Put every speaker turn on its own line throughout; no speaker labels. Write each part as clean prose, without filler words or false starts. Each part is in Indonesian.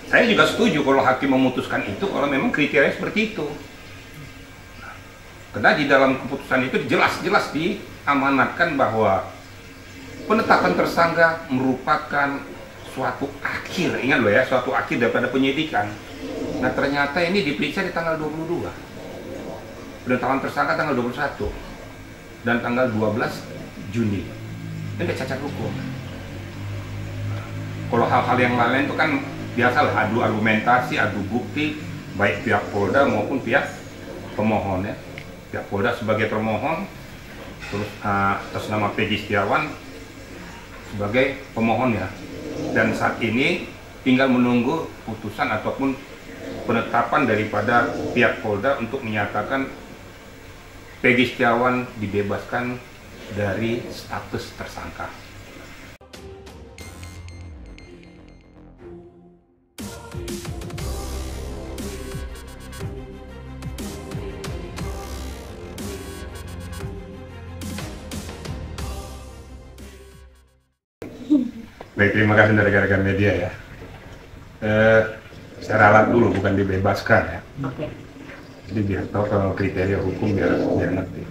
Saya juga setuju kalau hakim memutuskan itu kalau memang kriteria seperti itu. Karena di dalam keputusan itu jelas-jelas diamanatkan bahwa penetapan tersangka merupakan suatu akhir, ingat loh ya, suatu akhir daripada penyidikan. Nah ternyata ini diperiksa di tanggal 22. Penetapan tersangka tanggal 21 dan tanggal 12 Juni. Ini udah cacat hukum. Kalau hal-hal yang lain itu kan biasalah, adu argumentasi, adu bukti, baik pihak Polda maupun pihak pemohon ya. Pihak Polda sebagai termohon, terus atas nama Peggy Setiawan sebagai pemohon ya. Dan saat ini tinggal menunggu putusan ataupun penetapan daripada pihak Polda untuk menyatakan Peggy Setiawan dibebaskan dari status tersangka. Baik, terima kasih dari rekan-rekan media ya. Saya ralat dulu, bukan dibebaskan ya.
Oke.
Jadi biar tahu kalau kriteria hukum biar ngerti.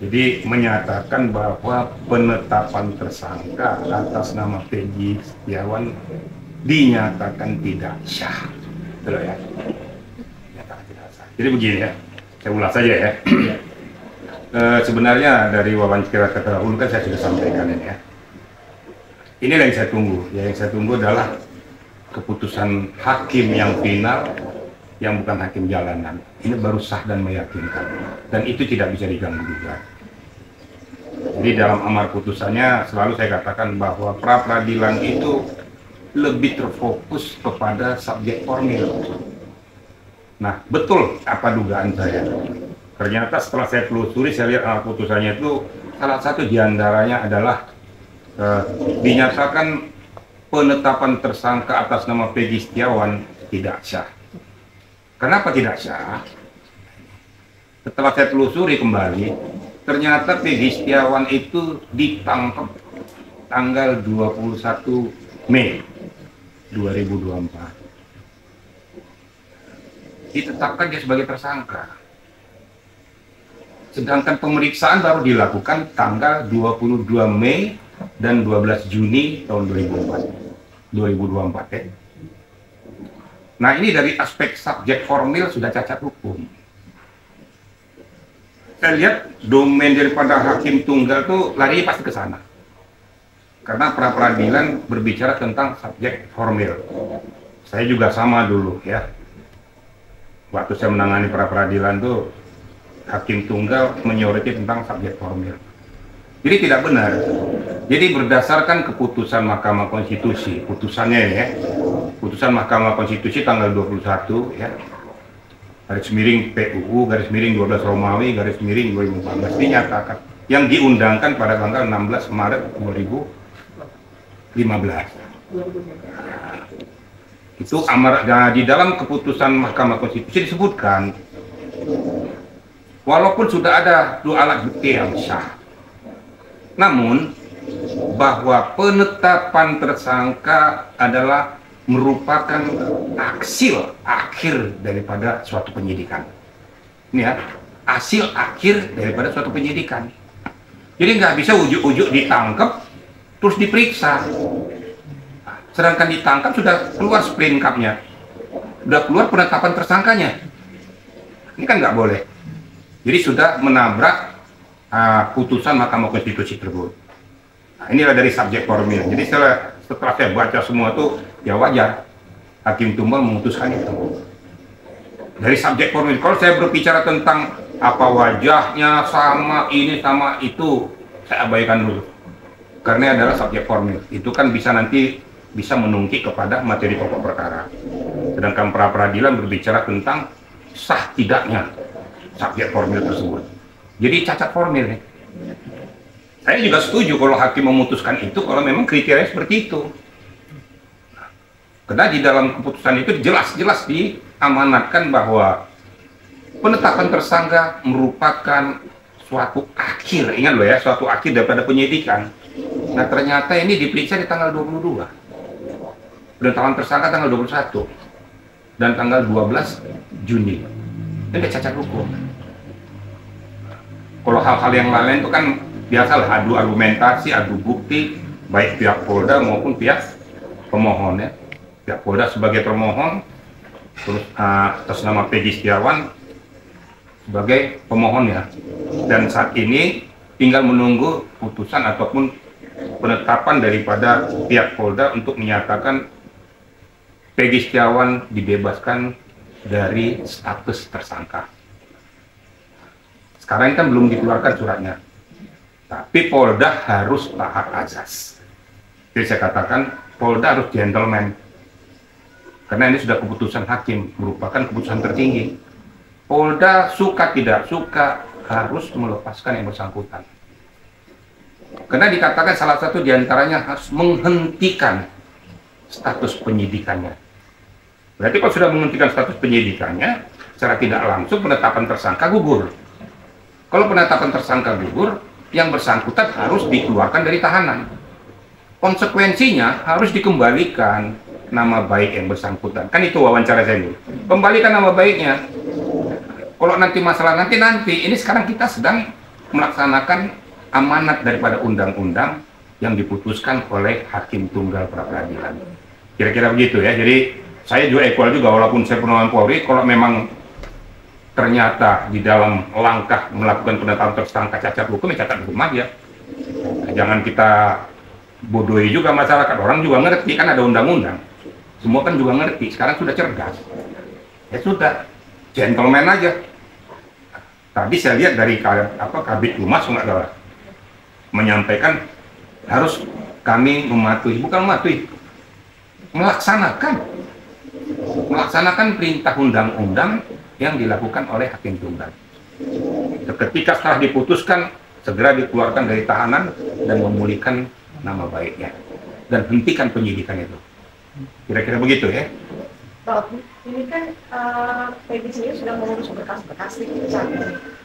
Jadi menyatakan bahwa penetapan tersangka atas nama Peggy Setiawan dinyatakan tidak sah. Betul ya? Dinyatakan tidak sah. Jadi begini ya, saya ulas saja ya. Sebenarnya dari wawancara terdahulu kan saya sudah sampaikan ini ya. Ini yang saya tunggu. Ya, yang saya tunggu adalah keputusan hakim yang final, yang bukan hakim jalanan. Ini baru sah dan meyakinkan. Dan itu tidak bisa diganggu juga. Jadi dalam amar putusannya selalu saya katakan bahwa pra peradilan itu lebih terfokus kepada subjek formil. Nah, betul apa dugaan saya. Ternyata setelah saya telusuri, saya lihat amar putusannya itu salah satu diantaranya adalah dinyatakan penetapan tersangka atas nama Peggy Setiawan tidak sah. Kenapa tidak sah? Setelah saya telusuri kembali, ternyata Peggy Setiawan itu ditangkap tanggal 21 Mei 2024. Ditetapkan dia sebagai tersangka. Sedangkan pemeriksaan baru dilakukan tanggal 22 Mei dan 12 Juni tahun 2024 ya. Nah ini dari aspek subjek formil sudah cacat hukum. Saya lihat domain daripada hakim tunggal tuh lari pasti ke sana. Karena pra peradilan berbicara tentang subjek formil. Saya juga sama dulu ya. Waktu saya menangani pra peradilan tuh hakim tunggal menyoroti tentang subjek formil. Jadi tidak benar. Jadi berdasarkan keputusan Mahkamah Konstitusi, putusannya ya, putusan Mahkamah Konstitusi tanggal 21 ya, garis miring PUU, garis miring 12 Romawi, garis miring 2014 dinyatakan, yang diundangkan pada tanggal 16 Maret 2015. Itu amar, nah, di dalam keputusan Mahkamah Konstitusi disebutkan, walaupun sudah ada dua alat bukti yang sah, namun bahwa penetapan tersangka adalah merupakan hasil akhir daripada suatu penyidikan. Ini ya, hasil akhir daripada suatu penyidikan. Jadi nggak bisa ujuk-ujuk ditangkap terus diperiksa. Sedangkan ditangkap sudah keluar sprintkapnya, sudah keluar penetapan tersangkanya. Ini kan nggak boleh. Jadi sudah menabrak putusan Mahkamah Konstitusi tersebut. Nah, inilah dari subjek formil. Jadi setelah saya baca semua itu, ya wajar hakim tunggal memutuskan itu. Dari subjek formil. Kalau saya berbicara tentang apa wajahnya sama ini sama itu, saya abaikan dulu. Karena adalah subjek formil. Itu kan bisa nanti bisa menungkik kepada materi pokok perkara. Sedangkan pra peradilan berbicara tentang sah tidaknya subjek formil tersebut. Jadi cacat formil nih. Saya juga setuju kalau hakim memutuskan itu kalau memang kriteria seperti itu. Karena di dalam keputusan itu jelas-jelas diamanatkan bahwa penetapan tersangka merupakan suatu akhir, ingat loh ya, suatu akhir daripada penyidikan. Nah ternyata ini diperiksa di tanggal 22. penetapan tersangka tanggal 21 dan tanggal 12 Juni. Ini udah cacat hukum. Kalau hal-hal yang lain itu kan biasalah, adu argumentasi, adu bukti, baik pihak Polda maupun pihak pemohon ya. Pihak Polda sebagai termohon, terus atas nama Peggy Setiawan sebagai pemohon ya. Dan saat ini tinggal menunggu putusan ataupun penetapan daripada pihak Polda untuk menyatakan Peggy Setiawan dibebaskan dari status tersangka. Sekarang kan belum dikeluarkan suratnya, tapi Polda harus taat azas. Jadi saya katakan Polda harus gentleman, karena ini sudah keputusan hakim, merupakan keputusan tertinggi. Polda suka tidak suka harus melepaskan yang bersangkutan. Karena dikatakan salah satu diantaranya harus menghentikan status penyidikannya. Berarti kalau sudah menghentikan status penyidikannya, secara tidak langsung penetapan tersangka gugur. Kalau penetapan tersangka gugur, yang bersangkutan harus dikeluarkan dari tahanan. Konsekuensinya harus dikembalikan nama baik yang bersangkutan. Kan itu wawancara saya ini. Kembalikan nama baiknya. Kalau nanti masalah nanti, ini sekarang kita sedang melaksanakan amanat daripada undang-undang yang diputuskan oleh Hakim Tunggal pra peradilan. Kira-kira begitu ya. Jadi saya juga equal juga, walaupun saya penahanan Polri, kalau memang ternyata di dalam langkah melakukan penetapan tersangka cacat hukum, ya cacat hukum aja. Jangan kita bodohi juga masyarakat. Orang juga ngerti, kan ada undang-undang. Semua kan juga ngerti, sekarang sudah cerdas. Ya sudah, gentleman aja. Tadi saya lihat dari Kabid Humas nggak salah, menyampaikan harus kami mematuhi, bukan mematuhi, melaksanakan perintah undang-undang yang dilakukan oleh Hakim Tunggal. Ketika setelah diputuskan, segera dikeluarkan dari tahanan dan memulihkan nama baiknya dan hentikan penyidikan itu. Kira-kira begitu ya.
Pak, ini kan Peggy sendiri sudah mengurus berkas-berkas di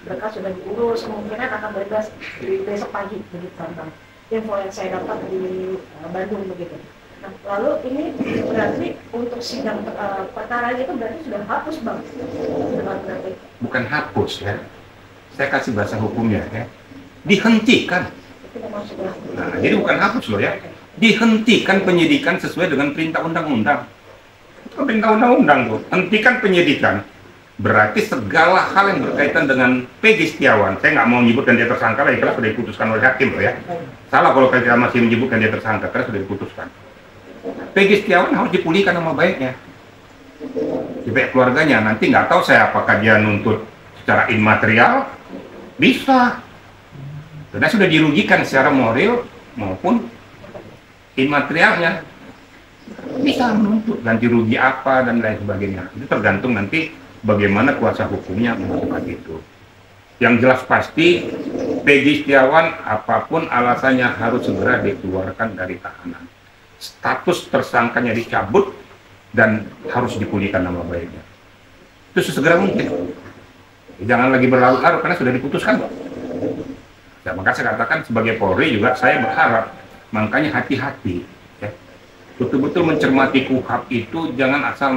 berkas sudah diurus, kemungkinan akan bebas di besok pagi begitu Bang. Info yang saya dapat di Bandung begitu. Nah, lalu ini berarti untuk sidang perkara itu berarti sudah hapus Bang? Berarti.
Bukan hapus ya, saya kasih bahasa hukumnya ya, dihentikan. Nah, jadi bukan hapus loh ya, dihentikan penyidikan sesuai dengan perintah undang-undang. Itu perintah undang-undang tuh, hentikan penyidikan. Berarti segala hal yang berkaitan dengan Peggy Setiawan, saya nggak mau menyebutkan dia tersangka lah, karena sudah diputuskan oleh hakim loh ya. Salah kalau kita masih menyebutkan dia tersangka, karena sudah diputuskan. Peggy Setiawan harus dipulihkan nama baiknya di pihak keluarganya. Nanti nggak tahu saya apakah dia nuntut secara imaterial, bisa, karena sudah dirugikan secara moral maupun imaterialnya, bisa menuntut ganti rugi apa dan lain sebagainya. Itu tergantung nanti bagaimana kuasa hukumnya melakukan itu. Yang jelas pasti Peggy Setiawan apapun alasannya harus segera dikeluarkan dari tahanan. Status tersangkanya dicabut dan harus dipulihkan nama baiknya. Itu sesegera mungkin. Jangan lagi berlarut-larut karena sudah diputuskan. Ya, maka saya katakan sebagai Polri juga saya berharap, makanya hati-hati. Ya. Betul-betul mencermati KUHP itu, jangan asal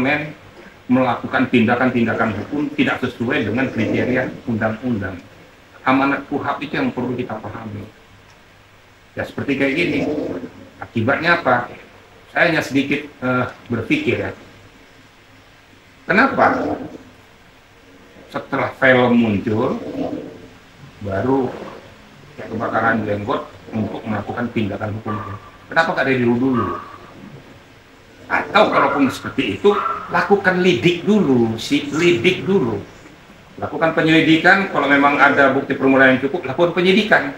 melakukan tindakan-tindakan hukum tidak sesuai dengan kriteria undang-undang. Amanat KUHP itu yang perlu kita pahami. Ya seperti kayak gini. Akibatnya apa? Saya hanya sedikit berpikir ya. Kenapa? Setelah film muncul, baru kebakaran jenggot untuk melakukan tindakan hukum. Kenapa nggak dari dulu? Atau kalaupun seperti itu, lakukan lidik dulu, lidik dulu. Lakukan penyelidikan, kalau memang ada bukti permulaan yang cukup, lakukan penyidikan.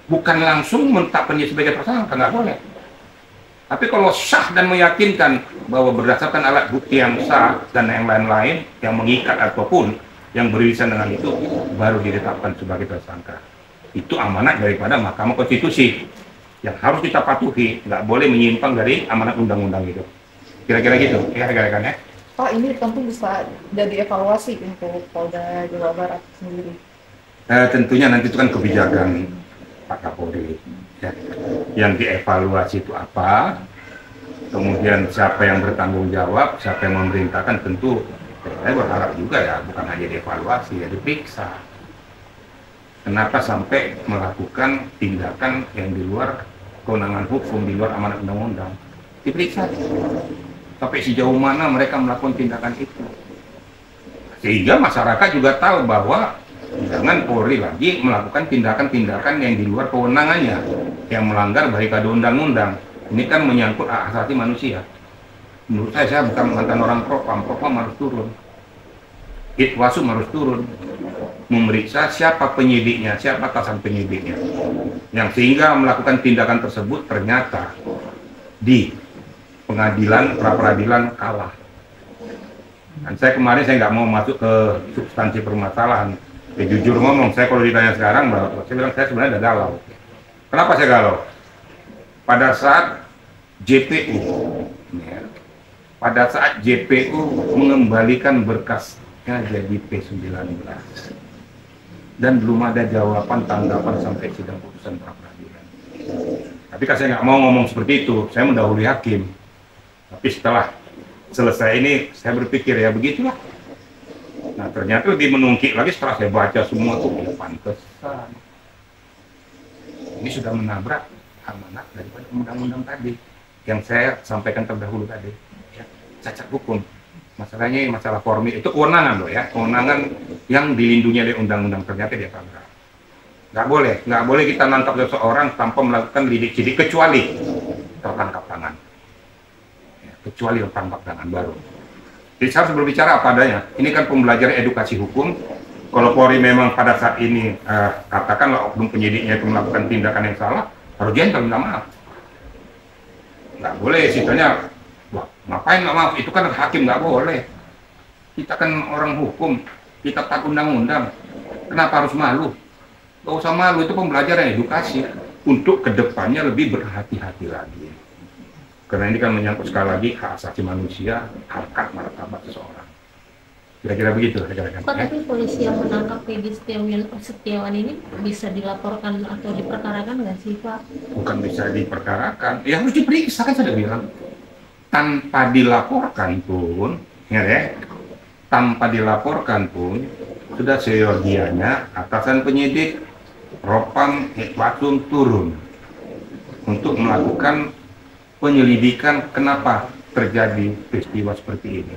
Bukan langsung menetapkan dia sebagai tersangka, nggak boleh. Tapi kalau sah dan meyakinkan bahwa berdasarkan alat bukti yang sah dan yang lain-lain, yang mengikat ataupun yang beririsan dengan itu, baru ditetapkan sebagai tersangka. Itu amanat daripada Mahkamah Konstitusi yang harus kita patuhi, nggak boleh menyimpang dari amanat undang-undang itu. Kira-kira gitu, ya rekan-rekan ya.
Pak, ini tentu bisa jadi evaluasi untuk Polda Jawa Barat sendiri.
Tentunya nanti itu kan kebijakan Pak Kapolri. Ya. Yang dievaluasi itu apa? kemudian siapa yang bertanggung jawab, siapa yang memerintahkan, tentu saya berharap juga ya bukan hanya dievaluasi, ya diperiksa. Kenapa sampai melakukan tindakan yang di luar kewenangan hukum, di luar amanat undang-undang? Diperiksa. Sampai sejauh mana mereka melakukan tindakan itu. Sehingga masyarakat juga tahu bahwa jangan Polri lagi melakukan tindakan-tindakan yang di luar kewenangannya, yang melanggar baik ada undang-undang. Ini kan menyangkut hak asasi manusia. Menurut saya bukan mantan orang Propam harus turun. Itwasum harus turun. Memeriksa siapa penyidiknya, siapa atasan penyidiknya. Yang sehingga melakukan tindakan tersebut ternyata di pengadilan, pra-peradilan kalah. Dan saya kemarin saya nggak mau masuk ke substansi permasalahan. Ya, jujur ngomong, saya kalau ditanya sekarang, saya bilang saya sebenarnya udah galau. Kenapa saya galau? Pada saat JPU, ya, pada saat JPU mengembalikan berkasnya jadi P19, dan belum ada jawaban tanggapan sampai sidang putusan pra-peradilan. Tapi kan saya nggak mau ngomong seperti itu, saya mendahului hakim. Tapi setelah selesai ini, saya berpikir ya begitulah. Nah ternyata lebih menungkik lagi setelah saya baca semua tuh, ya pantesan. Ini sudah menabrak amanat daripada undang-undang tadi yang saya sampaikan terdahulu tadi, ya, cacat hukum. Masalahnya masalah formil itu kewenangan loh ya, kewenangan yang dilindungi oleh undang-undang, ternyata dia pelanggar. Nggak boleh kita nangkap seseorang tanpa melakukan lidik-lidik kecuali tertangkap tangan, ya, kecuali tertangkap tangan baru. Jadi saya harus berbicara apa adanya. Ini kan pembelajaran edukasi hukum. Kalau Polri memang pada saat ini katakanlah oknum penyidiknya itu melakukan tindakan yang salah, harus gentle minta maaf. Nggak boleh istilahnya, wah ngapain nggak maaf, itu kan hakim, nggak boleh. Kita kan orang hukum, kita taat undang-undang, kenapa harus malu? Nggak usah malu, itu pembelajaran edukasi untuk kedepannya lebih berhati-hati lagi. Karena ini kan menyangkut sekali lagi hak asasi manusia, harkat martabat seseorang. Kira-kira begitu.
Pak, tapi polisi yang menangkap Peggy Setiawan ini bisa dilaporkan atau diperkarakan nggak sih Pak?
Bukan bisa diperkarakan, ya harus diperiksa kan saya bilang. Tanpa dilaporkan pun, ya, tanpa dilaporkan pun sudah seyogianya atasan penyidik Propam Itwasum turun untuk melakukan penyelidikan kenapa terjadi peristiwa seperti ini.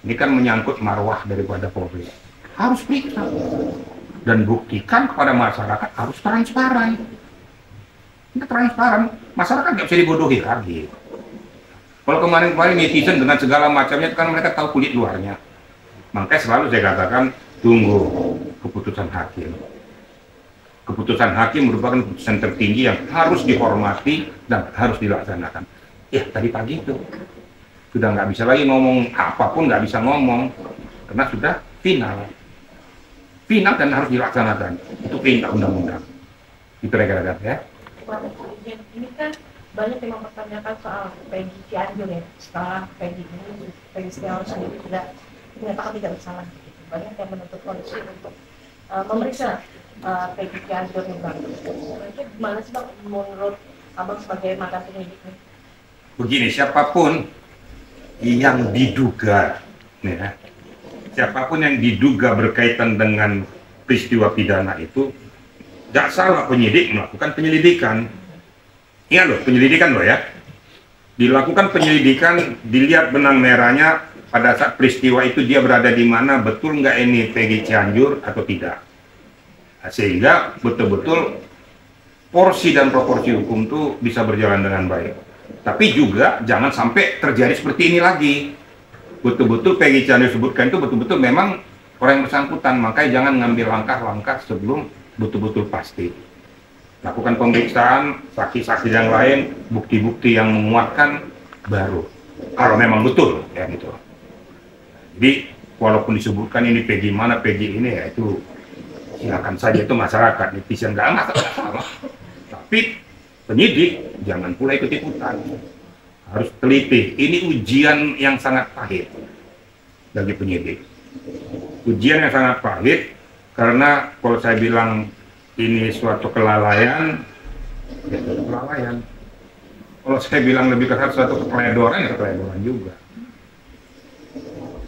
Ini kan menyangkut marwah daripada Polri. Harus periksa dan buktikan kepada masyarakat, harus transparan. Ini transparan, masyarakat nggak bisa dibodohi lagi. Kalau kemarin-kemarin netizen dengan segala macamnya kan mereka tahu kulit luarnya. Makanya selalu saya katakan tunggu keputusan hakim. Keputusan hakim merupakan keputusan tertinggi yang harus dihormati dan harus dilaksanakan. Ya tadi pagi itu sudah nggak bisa lagi ngomong apapun, nggak bisa ngomong karena sudah final dan harus dilaksanakan. Itu perintah undang-undang. Itu rekan-rekan ya.
Ini kan banyak yang mempertanyakan soal Peggy Cianjur ya, setelah Peggy Setiawan sendiri sudah menyatakan tidak bersalah. Banyak yang menuntut polisi untuk memeriksa Peggy Cianjur nih Bang. Itu gimana sih Bang menurut Abang sebagai mantan penyidik nih?
Begini, siapapun yang diduga, ya, siapapun yang diduga berkaitan dengan peristiwa pidana itu, tidak salah penyidik melakukan penyelidikan. Ingat loh, penyelidikan loh ya. Dilakukan penyelidikan, dilihat benang merahnya pada saat peristiwa itu dia berada di mana, betul nggak ini Peggy Cianjur atau tidak. Nah, sehingga betul-betul porsi dan proporsi hukum itu bisa berjalan dengan baik. Tapi juga jangan sampai terjadi seperti ini lagi. Betul-betul Peggy Cianjur sebutkan itu betul-betul memang orang yang bersangkutan, makanya jangan ngambil langkah-langkah sebelum betul-betul pasti. Lakukan pemeriksaan, saksi-saksi yang lain, bukti-bukti yang menguatkan baru. Kalau memang betul, ya gitu. Jadi walaupun disebutkan ini Peggy mana, Peggy ini, ya itu silakan saja, itu masyarakat, netizen nggak masalah. Tapi penyidik jangan pula ikut-ikutan. Harus teliti. Ini ujian yang sangat pahit bagi penyidik. Ujian yang sangat pahit karena kalau saya bilang ini suatu kelalaian, ya suatu kelalaian. Kalau saya bilang lebih keras suatu keteledoran, ya keteledoran juga.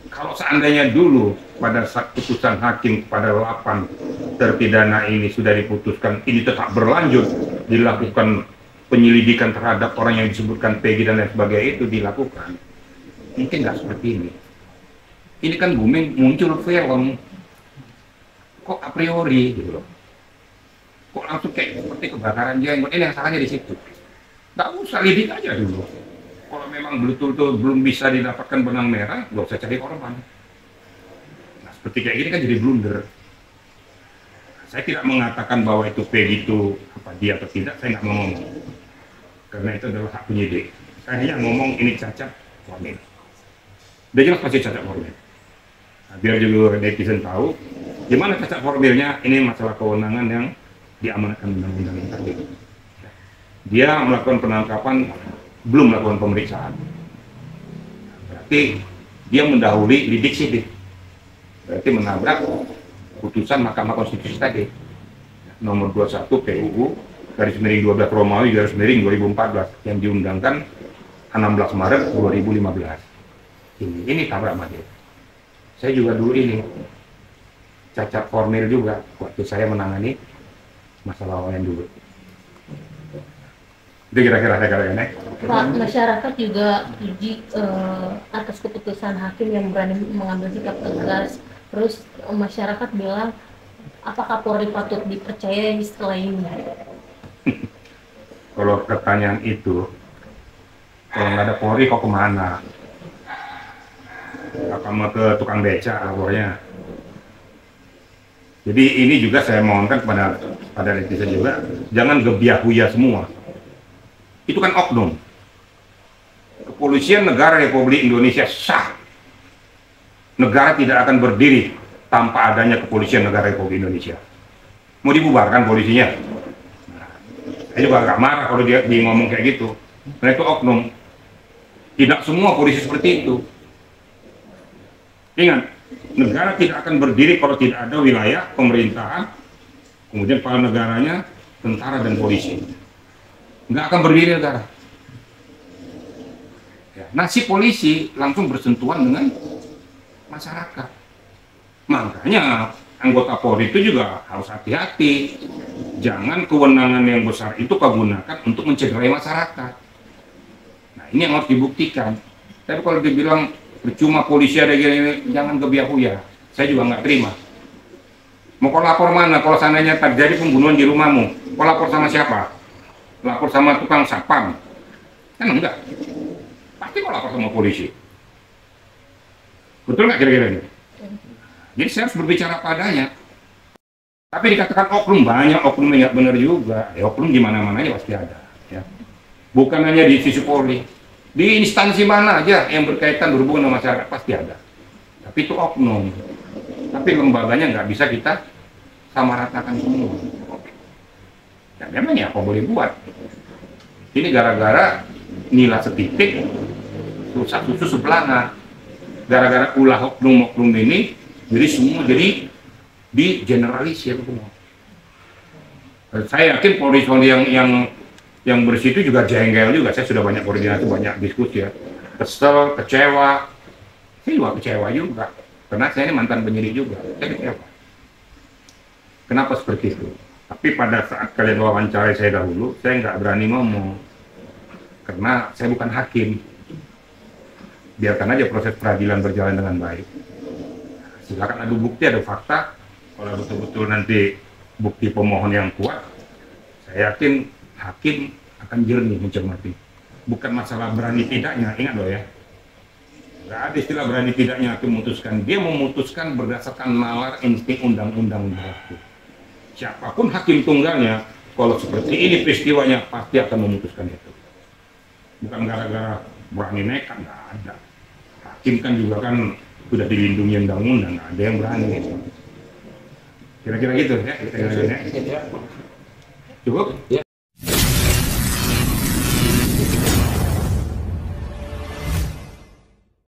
Kalau seandainya dulu pada saat putusan hakim kepada 8 terpidana ini sudah diputuskan, ini tetap berlanjut, dilakukan penyelidikan terhadap orang yang disebutkan Peggy dan lain sebagainya itu dilakukan, mungkin nggak seperti ini. Ini kan booming muncul film, kok a priori gitu loh. Kok langsung kayak seperti kebakaran jenggot, ini yang salahnya di situ. Nggak usah lidik aja dulu. Kalau memang betul-betul belum bisa didapatkan benang merah, nggak usah cari korban. Nah, seperti kayak gini kan jadi blunder. Saya tidak mengatakan bahwa itu Peggy itu apa dia atau tidak, saya nggak mau ngomong. Karena itu adalah hak penyidik. Saya hanya ngomong ini cacat formil. Udah jelas pasti cacat formil. Nah, biar juga netizen tahu, gimana cacat formilnya, ini masalah kewenangan yang diamanatkan undang-undang tadi. Dia melakukan penangkapan, belum melakukan pemeriksaan. Berarti dia mendahului lidik sidik. Berarti menabrak putusan Mahkamah Konstitusi tadi. Nomor 21 PUU garis miring 12 Romawi garis miring 2014 yang diundangkan 16 Maret 2015. Ini tabrak mati. Saya juga dulu ini cacat formil juga waktu saya menangani masalah lain dulu. Itu kira-kira saya katakan.
Pak, masyarakat juga uji atas keputusan hakim yang berani mengambil sikap tegas. Terus masyarakat bilang, apakah Polri patut dipercaya setelah ini?
Kalau pertanyaan itu, kalau nggak ada Polri kok kemana? Kamu ke tukang beca lapornya. Jadi ini juga saya mohonkan pada netizen juga, jangan gebiah-huya semua. Itu kan oknum. Kepolisian Negara Republik Indonesia sah. Negara tidak akan berdiri tanpa adanya Kepolisian Negara Republik Indonesia. Mau dibubarkan polisinya? Nah, saya juga agak marah kalau dia ngomong kayak gitu. Karena itu oknum. Tidak semua polisi seperti itu. Ingat, negara tidak akan berdiri kalau tidak ada wilayah pemerintahan, kemudian kepala negaranya, tentara dan polisi. Nggak akan berdiri negara. Ya, nah si polisi langsung bersentuhan dengan masyarakat. Makanya anggota Polri itu juga harus hati-hati. Jangan kewenangan yang besar itu kau gunakan untuk mencederai masyarakat. Nah ini yang harus dibuktikan. Tapi kalau dibilang percuma polisi ada gini, jangan gebiah-huya. Saya juga nggak terima. Mau kau lapor mana kalau seandainya terjadi pembunuhan di rumahmu? Kau lapor sama siapa? Lapor sama tukang satpam? Kan enggak. Pasti kau lapor sama polisi. Betul nggak kira-kira ini? Jadi saya harus berbicara padanya. Tapi dikatakan oknum, banyak oknum yang nggak benar juga. Ya, oknum di mana-mana aja pasti ada. Ya. Bukan hanya di sisi Polri. Di instansi mana aja yang berkaitan berhubungan dengan masyarakat pasti ada. Tapi itu oknum. Tapi lembaganya nggak bisa kita samaratakan semua. Ya memang ya apa boleh buat. Ini gara-gara nilai setitik, rusak susu sebelanga. Gara-gara ulah oknum-oknum ini, jadi semua jadi di generalisir semua. Saya yakin Polri yang bersih itu juga jengkel juga. Saya sudah banyak koordinasi, banyak diskusi ya. Kesel, kecewa. Saya juga kecewa juga. Karena saya ini mantan penyidik juga. Saya kecewa. Kenapa seperti itu? Tapi pada saat kalian wawancara saya dahulu, saya nggak berani ngomong. Karena saya bukan hakim. Biarkan aja proses peradilan berjalan dengan baik. Silakan adu bukti, ada fakta. Kalau betul-betul nanti bukti pemohon yang kuat, saya yakin hakim akan jernih mencermati. Bukan masalah berani tidaknya, ingat loh ya. Nggak ada istilah berani tidaknya hakim memutuskan. Dia memutuskan berdasarkan nalar insting undang-undang berlaku. Siapapun hakim tunggalnya, kalau seperti ini peristiwanya pasti akan memutuskan itu. Bukan gara-gara berani nekat, nggak ada. Hakim kan juga kan sudah dilindungi undang-undang, nggak ada yang berani. Kira-kira gitu ya. Cukup?
Ya.